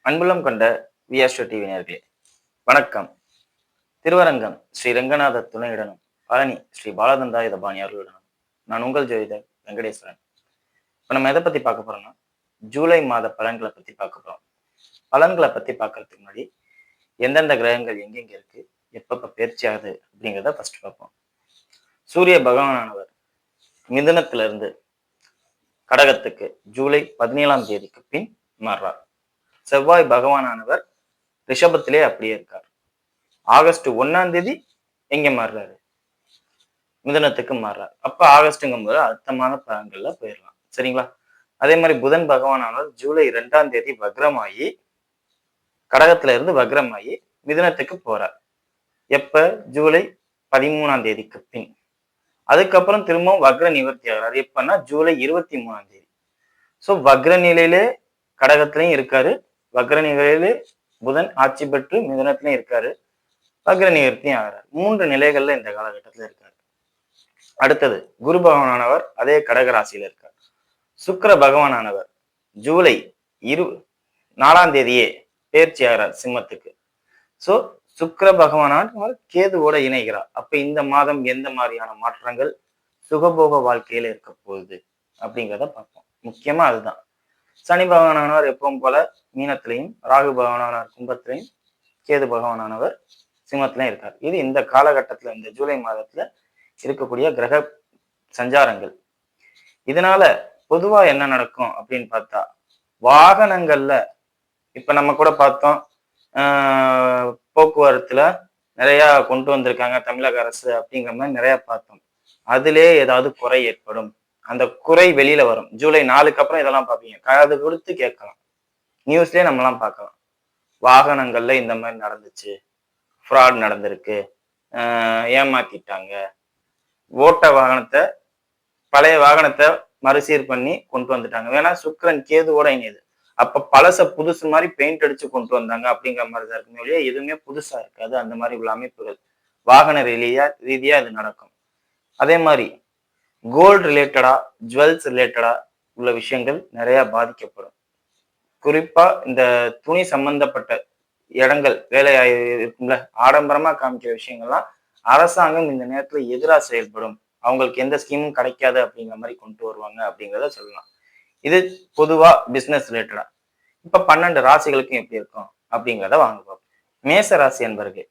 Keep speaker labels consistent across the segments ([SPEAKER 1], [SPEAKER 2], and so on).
[SPEAKER 1] அன்புள்ளம் கொண்ட விஆஸ்டோ டிவி நேயர்களே வணக்கம். திருவரங்கம் ஸ்ரீ ரங்கநாத துணையுடனும் பழனி ஸ்ரீ பாலதந்தாயுதபாணி அவர்களுடனும் நான் உங்கள் ஜோதிடர் வெங்கடேஸ்வரன். இப்ப நம்ம எதை பத்தி பார்க்க போறோம்னா ஜூலை மாத பலன்களை பத்தி பார்க்க போறோம். பலன்களை பத்தி பார்க்கறதுக்கு முன்னாடி எந்தெந்த கிரகங்கள் எங்கெங்க இருக்கு, எப்பப்ப பயிற்சி ஆகுது அப்படிங்கிறத ஃபர்ஸ்ட் பார்ப்போம். சூரிய பகவானானவர் மிதுனத்திலிருந்து கடகத்துக்கு ஜூலை 17ஆம் தேதிக்கு பின் மாறுறார். செவ்வாய் பகவானானவர் ரிஷபத்திலே அப்படியே இருக்கார். ஆகஸ்ட் 1ஆம் தேதி எங்க மாறுறாரு, மிதுனத்துக்கு மாறுறாரு. அப்ப ஆகஸ்ட்ங்கும் போது அடுத்த மாத பலன்கள்ல போயிடலாம். சரிங்களா? அதே மாதிரி புதன் பகவானானவர் ஜூலை 2ஆம் தேதி வக்ரமாயி கடகத்துல இருந்து வக்ரமாயி மிதுனத்துக்கு போறார். எப்ப? ஜூலை 13ஆம் தேதிக்கு பின். அதுக்கப்புறம் திரும்பவும் வக்ர நிவர்த்தி ஆகிறார். எப்பன்னா ஜூலை 23ஆம் தேதி. சோ வக்ர நிலையிலே கடகத்திலையும் இருக்காரு, வக்ர நிலையிலே புதன் ஆட்சி பெற்று மிதுனத்திலையும் இருக்காரு, வக்ர நிவர்த்தியும் ஆகிறார். 3 நிலைகள்ல இந்த காலகட்டத்துல இருக்காரு. அடுத்தது குரு பகவானானவர் அதே கடக ராசியில இருக்கார். சுக்கிர பகவானானவர் ஜூலை 4ஆம் தேதியே பயிற்சி ஆகிறார் சிம்மத்துக்கு. சோ சுக்கிர பகவானானவர் கேதுவோட இணைகிறார். அப்ப இந்த மாதம் எந்த மாதிரியான மாற்றங்கள் சுகபோக வாழ்க்கையில இருக்க போகுது அப்படிங்கிறத பார்ப்போம். முக்கியமா அதுதான். சனி பகவானானவர் எப்பவும் போல மீனத்திலையும், ராகு பகவானானவர் கும்பத்திலையும், கேது பகவானானவர் சிம்மத்திலையும் இருக்கார். இது இந்த காலகட்டத்துல இந்த ஜூலை மாதத்துல இருக்கக்கூடிய கிரக சஞ்சாரங்கள். இதனால பொதுவா என்ன நடக்கும் அப்படின்னு பார்த்தா, வாகனங்கள்ல இப்ப நம்ம கூட பார்த்தோம், போக்குவரத்துல நிறைய கொண்டு வந்திருக்காங்க தமிழக அரசு அப்படிங்கிற மாதிரி நிறைய பார்த்தோம். அதிலே ஏதாவது குறை ஏற்படும். அந்த குறை வெளியில வரும். ஜூலை 4க்கு அப்புறம் இதெல்லாம் பார்ப்பீங்க. காது கொடுத்து கேட்கலாம். நியூஸ்லயே நம்மலாம் பார்க்கலாம். வாகனங்கள்ல இந்த மாதிரி நடந்துச்சு, ஃப்ராட் நடந்திருக்கு, ஏமாத்திட்டாங்க, ஓட்ட வாகனத்தை பழைய வாகனத்தை மறுசீர் பண்ணி கொண்டு வந்துட்டாங்க. வேணா சுக்கிரன் கேதுவோட இணையுது. அப்ப பழச புதுசு மாதிரி பெயிண்ட் அடிச்சு கொண்டு வந்தாங்க அப்படிங்கிற மாதிரி தான் இருக்குமே ஒழிய எதுவுமே புதுசா இருக்காது. அந்த மாதிரி உள்ள அமைப்புகள் வாகன ரீதியா இது நடக்கும். அதே மாதிரி கோல்டு ரிலேட்டடா, ஜுவல்ஸ் ரிலேட்டடா உள்ள விஷயங்கள் நிறைய பாதிக்கப்படும். குறிப்பா இந்த துணி சம்பந்தப்பட்ட இடங்கள் வேலையாய் இருக்கும்ல, ஆடம்பரமா காமிக்கிற விஷயங்கள்லாம் அரசாங்கம் இந்த நேரத்துல எதிராக செயல்படும். அவங்களுக்கு எந்த ஸ்கீமும் கிடைக்காது அப்படிங்கிற மாதிரி கொண்டு வருவாங்க அப்படிங்கிறத சொல்லலாம். இது பொதுவா பிசினஸ் ரிலேட்டடா. இப்ப 12 ராசிகளுக்கும் எப்படி இருக்கும் அப்படிங்கிறத வாங்க பார்ப்போம். மேச ராசி என்பர்கள்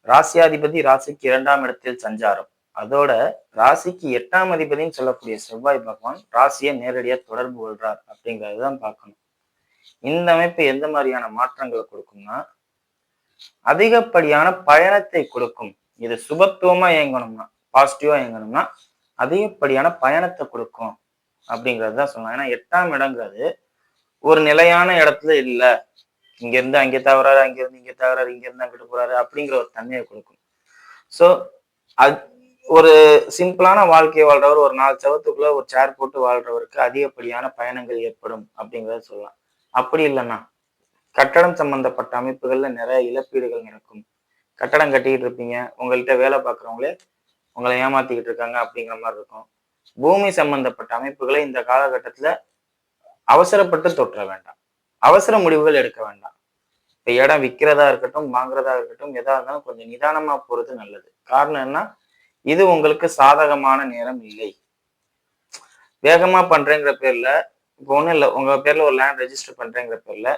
[SPEAKER 1] ராசியாதிபதி ராசிக்கு 2ஆம் இடத்தில் சஞ்சாரம். அதோட ராசிக்கு 8ஆம் அதிபதினு சொல்லக்கூடிய செவ்வாய் பகவான் ராசியை நேரடியா தொடர்பு கொள்றார் அப்படிங்கறதுதான் பார்க்கணும். இந்த அமைப்பு எந்த மாதிரியான மாற்றங்களை கொடுக்கும்னா, அதிகப்படியான பயணத்தை கொடுக்கும். இது சுபத்துவமா இயங்கணும்னா, பாசிட்டிவா இயங்கணும்னா அதிகப்படியான பயணத்தை கொடுக்கும் அப்படிங்கிறது தான் சொல்லலாம். ஏன்னா 8ஆம் இடங்கிறது ஒரு நிலையான இடத்துல இல்ல. இங்க இருந்து அங்கே தவறாரு, அங்க இருந்து இங்க தவறாரு, இங்க இருந்து அங்கிட்டு போறாரு அப்படிங்கிற ஒரு தன்மையை கொடுக்கும். சோ ஒரு சிம்பிளான வாழ்க்கையை வாழ்றவர், ஒரு 4 செவத்துக்குள்ள ஒரு சேர் போட்டு வாழ்றவருக்கு அதிகப்படியான பயணங்கள் ஏற்படும் அப்படிங்கிறத சொல்லலாம். அப்படி இல்லைன்னா கட்டடம் சம்பந்தப்பட்ட அமைப்புகள்ல நிறைய இழப்பீடுகள் நடக்கும். கட்டடம் கட்டிக்கிட்டு இருப்பீங்க, உங்கள்கிட்ட வேலை பார்க்குறவங்களே உங்களை ஏமாத்திக்கிட்டு இருக்காங்க அப்படிங்கிற மாதிரி இருக்கும். பூமி சம்பந்தப்பட்ட அமைப்புகளை இந்த காலகட்டத்துல அவசரப்பட்டு தொற்ற வேண்டாம், அவசர முடிவுகள் எடுக்க வேண்டாம். இப்ப இடம் விற்கிறதா இருக்கட்டும், வாங்குறதா இருக்கட்டும், எதா இருந்தாலும் கொஞ்சம் நிதானமா போறது நல்லது. காரணம் என்ன? இது உங்களுக்கு சாதகமான நேரம் இல்லை. வேகமா பண்றேங்கிற பேர்ல, இப்போ ஒண்ணும் இல்லை, உங்க பேர்ல ஒரு லேண்ட் ரெஜிஸ்டர் பண்றேங்கிற பேர்ல,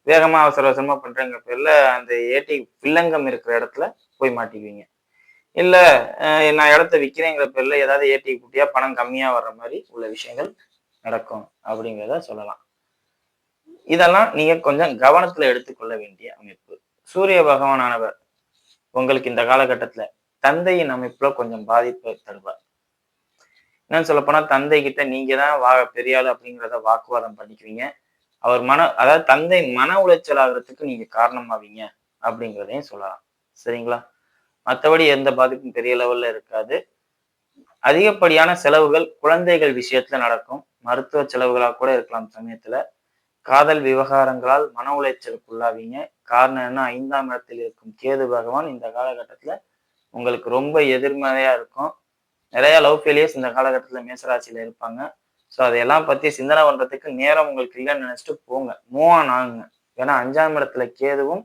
[SPEAKER 1] வேகமா அவசர அவசரமா பண்றேங்கிற பேர்ல அந்த ஏடி வில்லங்கம் இருக்கிற இடத்துல போய் மாட்டிக்குவீங்க. இல்ல நான் இடத்த விற்கிறேங்கிற பேர்ல ஏதாவது ஏடி குட்டியா பணம் கம்மியா வர்ற மாதிரி உள்ள விஷயங்கள் நடக்கும் அப்படிங்கிறத சொல்லலாம். இதெல்லாம் நீங்க கொஞ்சம் கவனத்துல எடுத்துக்கொள்ள வேண்டிய அமைப்பு. சூரிய பகவானானவர் உங்களுக்கு இந்த காலகட்டத்துல தந்தையின் அமைப்புல கொஞ்சம் பாதிப்பை தருவார். என்னன்னு சொல்ல போனா, தந்தை கிட்ட நீங்க தான் பெரிய ஆளு அப்படிங்கிறத வாக்குவாதம் பண்ணிக்குவீங்க. அவர் அதாவது தந்தை மன உளைச்சல் ஆகுறதுக்கு நீங்க காரணமாவீங்க அப்படிங்கிறதையும் சொல்லலாம். சரிங்களா? மற்றபடி எந்த பாதிப்பும் பெரிய லெவல்ல இருக்காது. அதிகப்படியான செலவுகள் குழந்தைகள் விஷயத்துல நடக்கும். மருத்துவ செலவுகளா கூட இருக்கலாம் சமயத்துல. காதல் விவகாரங்களால் மன உளைச்சலுக்கு உள்ளாவீங்க. காரணம் என்ன? 5ஆம் இடத்தில் இருக்கும் கேது பகவான் இந்த காலகட்டத்துல உங்களுக்கு ரொம்ப எதிர்மறையா இருக்கும். நிறைய லவ் ஃபெயிலியர்ஸ் இந்த காலகட்டத்துல மேசராசியில இருப்பாங்க. ஸோ அதையெல்லாம் பத்தி சிந்தனை பண்றதுக்கு நேரம் உங்களுக்கு இல்லைன்னு நினைச்சிட்டு போங்க, மூவ் ஆன் ஆகுங்க. ஏன்னா 5ஆம் இடத்துல கேதுவும்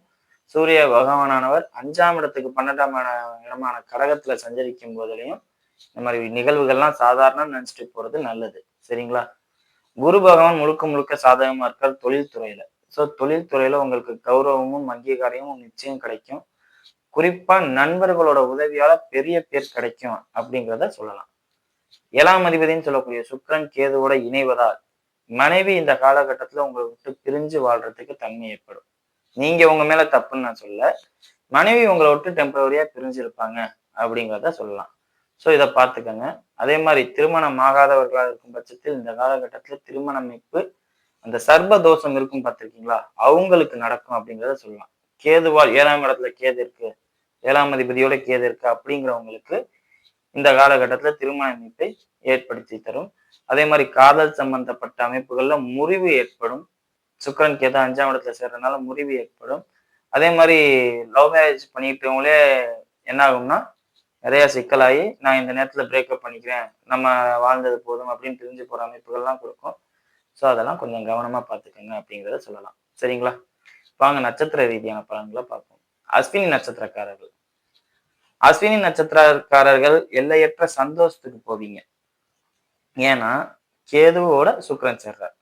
[SPEAKER 1] சூரிய பகவானானவர் 5ஆம் இடத்துக்கு 12ஆம் இடமான கடகத்துல சஞ்சரிக்கும் போதுலையும் இந்த மாதிரி நிகழ்வுகள்லாம் சாதாரணம் நினைச்சிட்டு போறது நல்லது. சரிங்களா? குரு பகவான் முழுக்க முழுக்க சாதகமா இருக்கார் தொழில்துறையில. ஸோ தொழில்துறையில உங்களுக்கு கௌரவமும் அங்கீகாரமும் நிச்சயம் கிடைக்கும். குறிப்பா நண்பர்களோட உதவியால பெரிய பேர் கிடைக்கும் அப்படிங்கிறத சொல்லலாம். 7ஆம் அதிபதினு சொல்லக்கூடிய சுக்கிரன் கேதுவோட இணைவதால் மனைவி இந்த காலகட்டத்துல உங்களை விட்டு பிரிஞ்சு வாழ்றதுக்கு தன்மை ஏற்படும். நீங்க உங்க மேல தப்புன்னு நான் சொல்ல, மனைவி உங்களை விட்டு டெம்பரவரியா பிரிஞ்சு இருப்பாங்க அப்படிங்கிறத சொல்லலாம். ஸோ இதை பார்த்துக்கங்க. அதே மாதிரி திருமணம் ஆகாதவர்களாக இருக்கும் பட்சத்தில் இந்த காலகட்டத்துல திருமண அமைப்பு அந்த சர்ப தோஷம் இருக்கும் பார்த்திருக்கீங்களா, அவங்களுக்கு நடக்கும் அப்படிங்கிறத சொல்லலாம். கேதுவால் 7ஆம் இடத்துல கேது இருக்கு, 7ஆம் அதிபதியோட கேது இருக்கு அப்படிங்கிறவங்களுக்கு இந்த காலகட்டத்துல திருமண அமைப்பை ஏற்படுத்தி தரும். அதே மாதிரி காதல் சம்பந்தப்பட்ட அமைப்புகள்ல முறிவு ஏற்படும். சுக்கிரன் கேது 5ஆம் இடத்துல சேர்றதுனால முறிவு ஏற்படும். அதே மாதிரி லவ் மேரேஜ் பண்ணிட்டவங்களே என்ன ஆகும்னா நிறைய சிக்கலாகி நான் இந்த நேரத்துல பிரேக்கப் பண்ணிக்கிறேன், நம்ம வாழ்ந்தது போதும் அப்படின்னு பிரிஞ்சு போற அமைப்புகள்லாம் கொடுக்கும். ஸோ அதெல்லாம் கொஞ்சம் கவனமா பார்த்துக்கோங்க அப்படிங்கிறத சொல்லலாம். சரிங்களா? வாங்க நட்சத்திர ரீதியான பலன்களை பார்ப்போம். அஸ்வினி நட்சத்திரக்காரர்கள். அஸ்வினி நட்சத்திரக்காரர்கள் எல்லையற்ற சந்தோஷத்துக்கு போவீங்க. ஏன்னா கேதுவோட சுக்கிரன் சேர்றார்.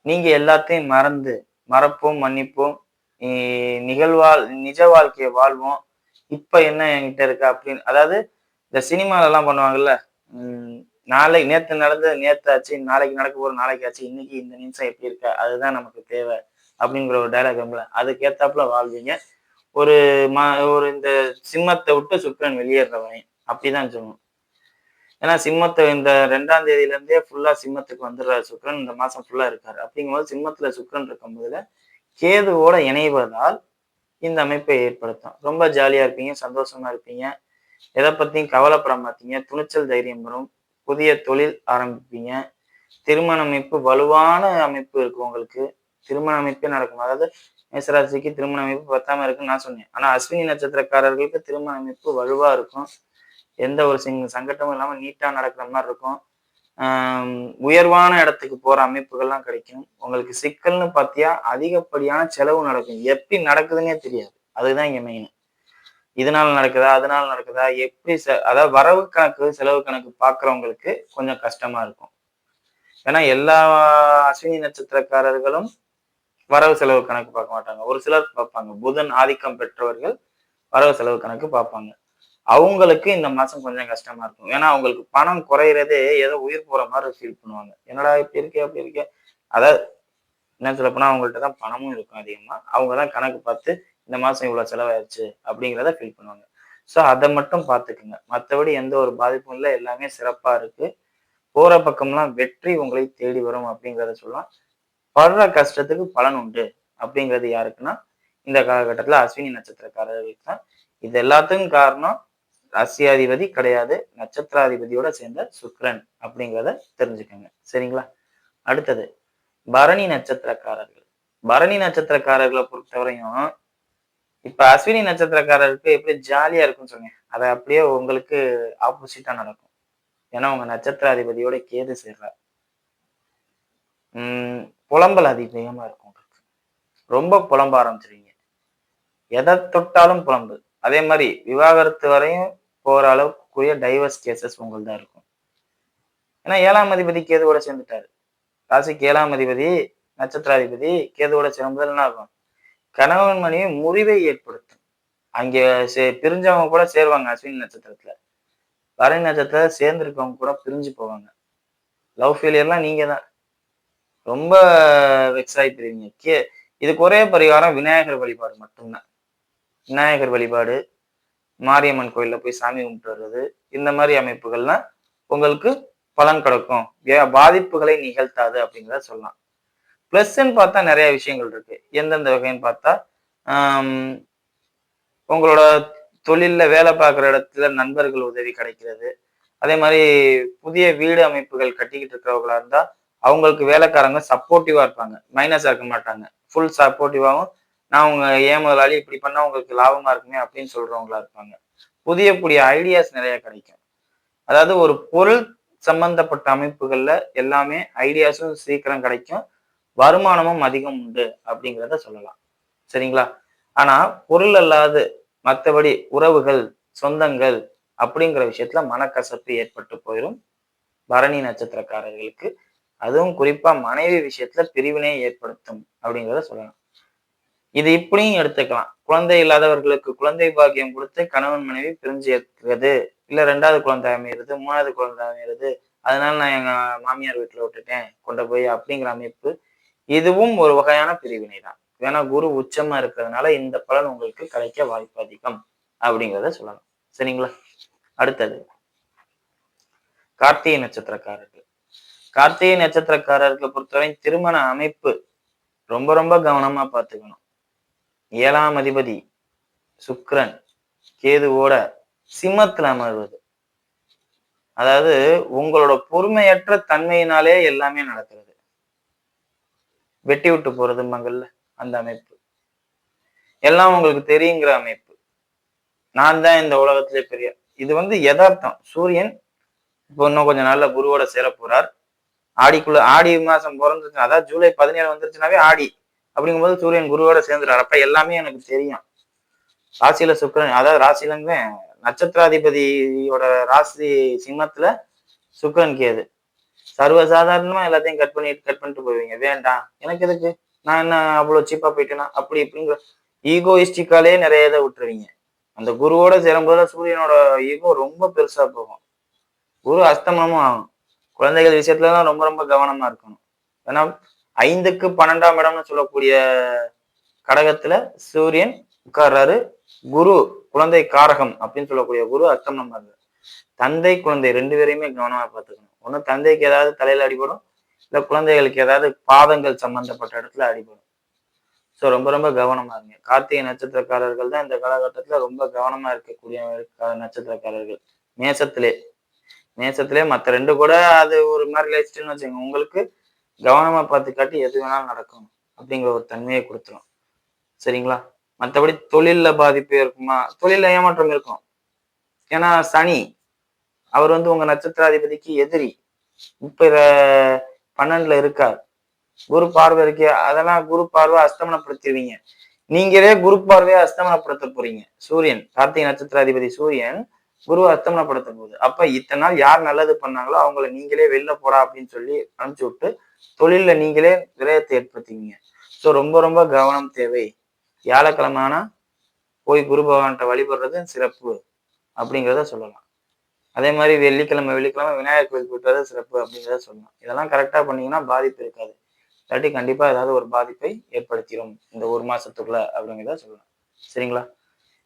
[SPEAKER 1] நீங்க எல்லாத்தையும் மறப்போம், மன்னிப்போம், நிஜ வாழ்க்கையை வாழ்வோம். இப்ப என்ன என்கிட்ட இருக்கு அப்படின்னு, அதாவது இந்த சினிமால எல்லாம் பண்ணுவாங்கல்ல, நேத்து நடந்தது நேத்தாச்சு, நாளைக்கு நடக்க போற நாளைக்கு ஆச்சு, இன்னைக்கு இந்த நிமிஷம் எப்படி இருக்க, அதுதான் நமக்கு தேவை அப்படிங்கிற ஒரு டைலாக், அதுக்கேத்தாப்புல வாழ்வீங்க. ஒரு ஒரு இந்த சிம்மத்தை விட்டு சுக்கிரன் வெளியேறவன் அப்படிதான் சொல்லணும். ஏன்னா சிம்மத்தை இந்த 2ஆம் தேதியில இருந்தே ஃபுல்லா சிம்மத்துக்கு வந்துடுறாரு சுக்கிரன், இந்த மாசம் ஃபுல்லா இருக்காரு. அப்படிங்கும்போது சிம்மத்துல சுக்கிரன் இருக்கும் போதுல கேதுவோட இணைவதால் இந்த அமைப்பை ஏற்படுத்தும். ரொம்ப ஜாலியா இருப்பீங்க, சந்தோஷமா இருப்பீங்க, எதை பத்தியும் கவலைப்பட மாட்டீங்க, துணிச்சல் தைரியம் வரும், புதிய தொழில் ஆரம்பிப்பீங்க, திருமண அமைப்பு வலுவான அமைப்பு இருக்கு உங்களுக்கு, திருமண அமைப்பே நடக்கும். அதாவது மேசராசிக்கு திருமண அமைப்பு பத்தாம இருக்குன்னு நான் சொன்னேன். ஆனா அஸ்வினி நட்சத்திரக்காரர்களுக்கு திருமண அமைப்பு வலுவா இருக்கும். எந்த ஒரு சங்கட்டமும் இல்லாம நீட்டா நடக்கிற மாதிரி இருக்கும். உயர்வான இடத்துக்கு போற அமைப்புகள்லாம் கிடைக்கும். உங்களுக்கு சிக்கல்னு பாத்தியா அதிகப்படியான செலவு நடக்கும். எப்படி நடக்குதுன்னே தெரியாது. அதுதான் இங்க மெயின். இதனால நடக்குதா அதனால நடக்குதா எப்படி அதாவது வரவு கணக்கு செலவு கணக்கு பாக்குறவங்களுக்கு கொஞ்சம் கஷ்டமா இருக்கும். ஏன்னா எல்லா அஸ்வினி நட்சத்திரக்காரர்களும் வரவு செலவு கணக்கு பார்க்க மாட்டாங்க. ஒரு சிலர் பார்ப்பாங்க. புதன் ஆதிக்கம் பெற்றவர்கள் வரவு செலவு கணக்கு பார்ப்பாங்க. அவங்களுக்கு இந்த மாசம் கொஞ்சம் கஷ்டமா இருக்கும். ஏன்னா அவங்களுக்கு பணம் குறையிறதே ஏதோ உயிர் போற மாதிரி ஃபீல் பண்ணுவாங்க. என்னடா இப்படி இருக்கே அப்படி இருக்கே. அதாவது என்ன சொல்ல போனா அவங்கள்ட்ட தான் பணமும் இருக்கும் அதிகமா. அவங்கதான் கணக்கு பார்த்து இந்த மாசம் இவ்வளவு செலவாயிருச்சு அப்படிங்கிறத ஃபீல் பண்ணுவாங்க. ஸோ அதை மட்டும் பார்த்துக்குங்க. மற்றபடி எந்த ஒரு பாதிப்பும் இல்லை, எல்லாமே சிறப்பா இருக்கு. போற பக்கம்லாம் வெற்றி உங்களை தேடி வரும் அப்படிங்கிறத சொல்லலாம். படுற கஷ்டத்துக்கு பலன் உண்டு அப்படிங்கிறது யாருக்குன்னா இந்த காலகட்டத்துல அஸ்வினி நட்சத்திரக்காரர்களுக்கு தான். இது எல்லாத்துக்கும் காரணம் ராசியாதிபதி கிடையாது, நட்சத்திராதிபதியோட சேர்ந்த சுக்கிரன் அப்படிங்கிறத தெரிஞ்சுக்கோங்க. சரிங்களா? அடுத்தது பரணி நட்சத்திரக்காரர்கள். பரணி நட்சத்திரக்காரர்களை பொறுத்தவரையும் இப்ப அஸ்வினி நட்சத்திரக்காரருக்கு எப்படி ஜாலியா இருக்குன்னு சொன்னேன், அதை அப்படியே உங்களுக்கு ஆப்போசிட்டா நடக்கும். ஏன்னா உங்க நட்சத்திராதிபதியோட கேது சேர்றார். புலம்பல் அதிகமா இருக்கும் உங்களுக்கு. ரொம்ப புலம்ப ஆரம்பிச்சிருவீங்க. எதை தொட்டாலும் புலம்பு. அதே மாதிரி விவாகரத்து வரையும் போற அளவுக்குரிய டைவர்ஸ் கேசஸ் உங்களுக்கு தான் இருக்கும். ஏன்னா 7ஆம் அதிபதி கேதுவோட சேர்ந்துட்டாரு. ராசிக்கு 7ஆம் அதிபதி நட்சத்திராதிபதி கேதுவோட சேர்ந்தது என்ன ஆகும்? கணவன் மனைவி முறிவை ஏற்படுத்தும். அங்கே பிரிஞ்சவங்க கூட சேருவாங்க. அஸ்வினி நட்சத்திரத்துல பரணி நட்சத்திரத்துல சேர்ந்திருக்கவங்க கூட பிரிஞ்சு போவாங்க. லவ் ஃபெயிலியர்லாம் நீங்க தான். ரொம்ப வெக்ஸ் ஆயிட்டுருவீங்க. இதுக்கு ஒரே பரிகாரம் விநாயகர் வழிபாடு மட்டும்தான். விநாயகர் வழிபாடு, மாரியம்மன் கோயில்ல போய் சாமி கும்பிட்டு வர்றது, இந்த மாதிரி அமைப்புகள்லாம் உங்களுக்கு பலன் கிடைக்கும். பாதிப்புகளை நிகழ்த்தாது அப்படிங்கிறத சொல்லலாம். பிளஸ்ன்னு பார்த்தா நிறைய விஷயங்கள் இருக்கு. எந்தெந்த வகைன்னு பார்த்தா உங்களோட தொழில்ல வேலை பார்க்குற இடத்துல நண்பர்கள் உதவி கிடைக்கிறது. அதே மாதிரி புதிய வீடு அமைப்புகள் கட்டிக்கிட்டு இருக்கிறவங்களா இருந்தா அவங்களுக்கு வேலைக்காரங்க சப்போர்ட்டிவா இருப்பாங்க, மைனஸா இருக்க மாட்டாங்க. ஃபுல் சப்போர்ட்டிவாகவும் நான் உங்க முதலாளி இப்படி பண்ணா உங்களுக்கு லாபமா இருக்குமே அப்படின்னு சொல்றவங்களா இருப்பாங்க. புதிய ஐடியாஸ் நிறைய கிடைக்கும். அதாவது ஒரு பொருள் சம்பந்தப்பட்ட அமைப்புகள்ல எல்லாமே ஐடியாஸும் சீக்கிரம் கிடைக்கும். வருமானமும் அதிகம் உண்டு அப்படிங்கிறத சொல்லலாம். சரிங்களா? ஆனா பொருள் அல்லாது மத்தபடி உறவுகள், சொந்தங்கள் அப்படிங்கிற விஷயத்துல மனக்கசப்பு ஏற்பட்டு போயிரும் பரணி நட்சத்திரக்காரர்களுக்கு. அதுவும் குறிப்பா மனைவி விஷயத்துல பிரிவினை ஏற்படுத்தும் அப்படிங்கிறத சொல்லலாம். இது இப்படியும் எடுத்துக்கலாம். குழந்தை இல்லாதவர்களுக்கு குழந்தை பாக்கியம் கொடுத்து கணவன் மனைவி பிரிஞ்சு இருக்கிறது. இல்ல 2வது குழந்தை அமையிறது, 3வது குழந்தை அமையிறது. அதனால நான் எங்க மாமியார் வீட்டுல விட்டுட்டேன் கொண்டு போய் அப்படிங்கிற அமைப்பு. இதுவும் ஒரு வகையான பிரிவினை தான். ஏன்னா குரு உச்சமா இருக்கிறதுனால இந்த பலன் உங்களுக்கு கிடைக்க வாய்ப்பு அதிகம் அப்படிங்கிறத சொல்லலாம். சரிங்களா? அடுத்தது கார்த்திகை நட்சத்திரக்காரர்கள். கார்த்திகை நட்சத்திரக்காரர்களை பொறுத்தவரை திருமண அமைப்பு ரொம்ப ரொம்ப கவனமா பார்த்துக்கணும். 7ஆம் அதிபதி சுக்கிரன் கேதுவோட சிம்மத்துல அமர்வது. அதாவது உங்களோட பொறுமையற்ற தன்மையினாலே எல்லாமே நடக்கிறது. வெட்டி விட்டு போறதும்பாங்கல்ல அந்த அமைப்பு. எல்லாம் உங்களுக்கு தெரியுங்கிற அமைப்பு. நான் தான் இந்த உலகத்திலே பெரிய இது யதார்த்தம். சூரியன் இப்போ இன்னும் கொஞ்ச நாள்ல குருவோட சேர போறார். ஆடி மாசம் பிறந்துச்சு, அதாவது ஜூலை 17 வந்துருச்சுனாவே ஆடி. அப்படிங்கும்போது சூரியன் குருவோட சேர்ந்துறாரு. அப்ப எல்லாமே எனக்கு தெரியும். ராசியில சுக்கிரன், அதாவது ராசியிலங்க நட்சத்திராதிபதியோட ராசி சிம்மத்துல சுக்கிரன் கேது. சர்வசாதாரணமா எல்லாத்தையும் கட் பண்ணிட்டு போவீங்க. வேண்டாம் எனக்கு எதுக்கு, நான் என்ன அவ்வளவு சீப்பா போயிட்டேனா அப்படி இப்படிங்கிற ஈகோயிஸ்டிக்காலே நிறைய இதை விட்டுருவீங்க. அந்த குருவோட சேரும்போது சூரியனோட ஈகோ ரொம்ப பெருசா போகும். குரு அஸ்தமனமும் ஆகும். குழந்தைகள் விஷயத்துலதான் ரொம்ப ரொம்ப கவனமா இருக்கணும். ஏன்னா 5க்கு 12ஆம் இடம்னு சொல்லக்கூடிய கடகத்துல சூரியன் உட்கார்றாரு. குரு குழந்தை காரகம் அப்படின்னு சொல்லக்கூடிய குரு அஸ்தமனம் ஆகுது. தந்தை குழந்தை 2 பேரையுமே கவனமா பார்த்துக்கணும். ஒண்ணு தந்தைக்கு ஏதாவது தலையில அடிபடும், இல்ல குழந்தைகளுக்கு ஏதாவது பாதங்கள் சம்பந்தப்பட்ட இடத்துல அடிபடும். சோ ரொம்ப ரொம்ப கவனமா இருங்க. கார்த்திகை நட்சத்திரக்காரர்கள் தான் இந்த காலகட்டத்துல ரொம்ப கவனமா இருக்கக்கூடிய நட்சத்திரக்காரர்கள். நேசத்திலே மத்த 2 கூட அது ஒரு மாதிரி லைஃப்ஸ்டைல்னு வச்சுக்கோங்க. உங்களுக்கு கவனமா பார்த்து காட்டி எது வேணாலும் நடக்கும் அப்படிங்கிற ஒரு தன்மையை கொடுத்துரும். சரிங்களா? மற்றபடி தொழில்ல பாதிப்பு இருக்குமா? தொழில்ல ஏமாற்றம் இருக்கும். ஏன்னா சனி அவர் உங்க நட்சத்திராதிபதிக்கு எதிரி. இப்ப 12ல இருக்கார். குரு பார்வை இருக்கு. அதெல்லாம் குரு பார்வை அஸ்தமனப்படுத்திடுவீங்க. நீங்களே குரு பார்வையை அஸ்தமனப்படுத்த போறீங்க. சூரியன் கார்த்திகை நட்சத்திராதிபதி சூரியன் குரு அஸ்தமனப்படுத்த போகுது. அப்ப இத்தனை நாள் யார் நல்லது பண்ணாங்களோ அவங்கள நீங்களே வெளில போடா அப்படின்னு சொல்லி அனுப்பிச்சு விட்டு தொழில்ல நீங்களே விரயத்தை ஏற்படுத்திங்க. சோ ரொம்ப ரொம்ப கவனம் தேவை. வியாழக்கிழமை ஆனா போய் குரு பகவான்கிட்ட வழிபடுறது சிறப்பு அப்படிங்கிறத சொல்லலாம். அதே மாதிரி வெள்ளிக்கிழமை விநாயகர் கோயில் போயிட்டு வரது சிறப்பு அப்படிங்கிறத சொல்லலாம். இதெல்லாம் கரெக்டா பண்ணீங்கன்னா பாதிப்பு இருக்காது. இல்லாட்டி கண்டிப்பா ஏதாவது ஒரு பாதிப்பை ஏற்படுத்திடும் இந்த ஒரு மாசத்துக்குள்ள அப்படிங்கிறத சொல்லலாம். சரிங்களா?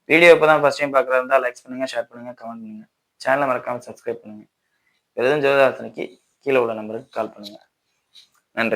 [SPEAKER 1] வீடியோ இப்பதான் ஃபர்ஸ்ட் டைம் பார்க்கறதா இருந்தா லைக் பண்ணுங்க, ஷேர் பண்ணுங்க, கமெண்ட் பண்ணுங்க. சேனலை மறக்காம சப்ஸ்கிரைப் பண்ணுங்க. எதுவும் ஜோதிடார்த்தனைக்கு கீழே உள்ள நம்பருக்கு கால் பண்ணுங்க. நன்றி.